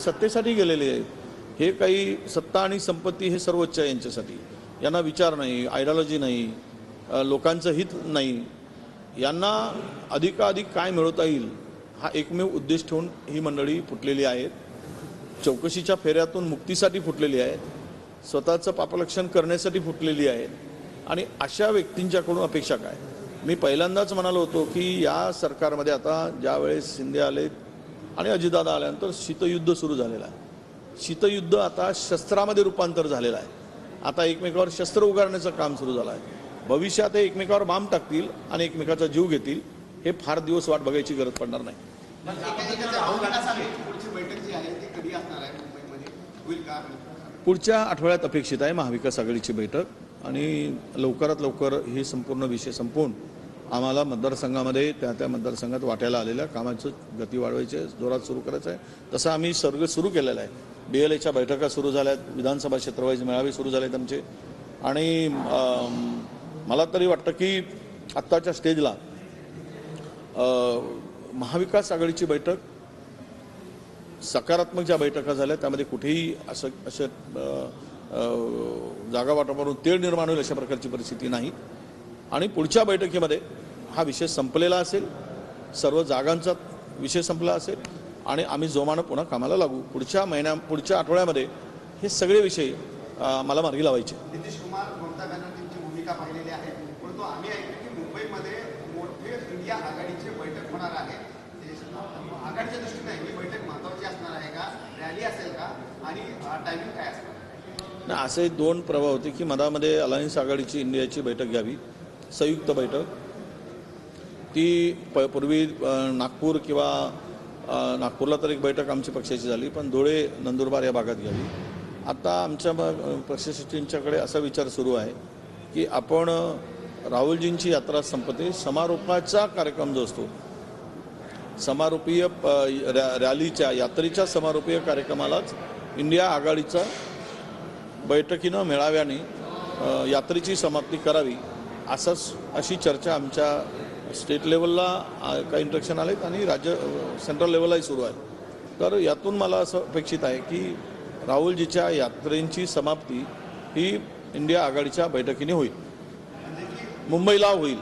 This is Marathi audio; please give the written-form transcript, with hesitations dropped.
सत्तेसाठी गेलेले आहेत. हे काही सत्ता आणि संपत्ती हे सर्वोच्च आहे यांच्यासाठी. यांना विचार नाही, आयडियोलॉजी नाही, लोकांचं हित नाही. यांना अधिकाधिक काय मिळवता येईल हा एकमेव उद्देश ठेवून ही मंडळी फुटलेली आहेत. चौकशीच्या फेऱ्यातून मुक्तीसाठी फुटलेली आहेत, स्वतःचं पापलक्षण करण्यासाठी फुटलेली आहेत. आणि अशा व्यक्तींच्याकडून अपेक्षा काय? मी पहिल्यांदाच म्हणालो होतो की या सरकारमध्ये आता ज्यावेळेस शिंदे आले आणि अजितदादा आल्यानंतर शीतयुद्ध सुरू झालेलं आहे. शीतयुद्ध आता शस्त्रामध्ये रूपांतर झालेलं आहे. आता एकमेकावर शस्त्र उगारण्याचं काम सुरू झालं आहे. भविष्यात हे एकमेकावर बांब टाकतील आणि एकमेकाचा जीव घेतील. हे फार दिवस वाट बघायची गरज पडणार नाही. पुढच्या आठवड्यात अपेक्षित आहे महाविकास आघाडीची बैठक. आणि लवकरात लवकर हे संपूर्ण विषय संपवून आम्हाला मतदारसंघामध्ये त्या मतदारसंघात वाट्याला आलेल्या कामाचं गती वाढवायची आहे, जोरात सुरू करायचं आहे. तसं आम्ही सर्व सुरू केलेलं आहे. BLAच्या बैठका सुरू झाल्या आहेत, विधानसभा क्षेत्रवाईज मेळावे सुरू झाले आहेत आमचे. आणि मला तरी वाटतं की आत्ताच्या स्टेजला महाविकास आघाडीची बैठक सकारात्मक ज्या बैठका झाल्या त्यामध्ये कुठेही असं जागा वाटपावरून तेढ निर्माण होईल अशा प्रकारची परिस्थिती नाही. आणि पुढच्या बैठकीमध्ये हा विषय संपलेला असेल, सर्व जागांचा विषय संपला असेल आणि आम्ही जोमानं पुन्हा कामाला लागू. पुढच्या आठवड्यामध्ये हे सगळे विषय मला मार्गी लावायचे. नितीश कुमार ममता बॅनर्जींची भूमिका पाहिलेली आहे, परंतु आम्ही ऐकतो की मुंबईमध्ये मोठे इंडिया आघाडीची बैठक होणार आहे. आघाडीच्या दृष्टीने ही बैठक महत्त्वाची असणार आहे का? रॅली असेल का? आणि टायमिंग काय असणार? नाही, असे दोन प्रभाव होते की मधामध्ये अलायन्स आघाडीची इंडियाची बैठक घ्यावी, संयुक्त बैठक. ती पूर्वी नागपूर किंवा नागपूरला तर एक बैठक आमची पक्षाची झाली, पण धुळे नंदुरबार या भागात घ्यावी. आता आमच्या पक्षश्रेष्ठींच्याकडे असा विचार सुरू आहे की आपण राहुलजींची यात्रा संपते, समारोपाचा कार्यक्रम जो असतो, समारोपीय रॅलीच्या यात्रेच्या समारोपीय कार्यक्रमालाच इंडिया आघाडीचा बैठकीनं मेळाव्याने यात्रेची समाप्ती करावी अशी चर्चा आमच्या स्टेट लेवलला काही इंट्रॅक्शन आलेत आणि सेंट्रल लेवललाही सुरू आहे. तर यातून मला असं अपेक्षित आहे की राहुलजीच्या यात्रेची समाप्ती ही इंडिया आघाडीच्या बैठकीने होईल, मुंबईला होईल.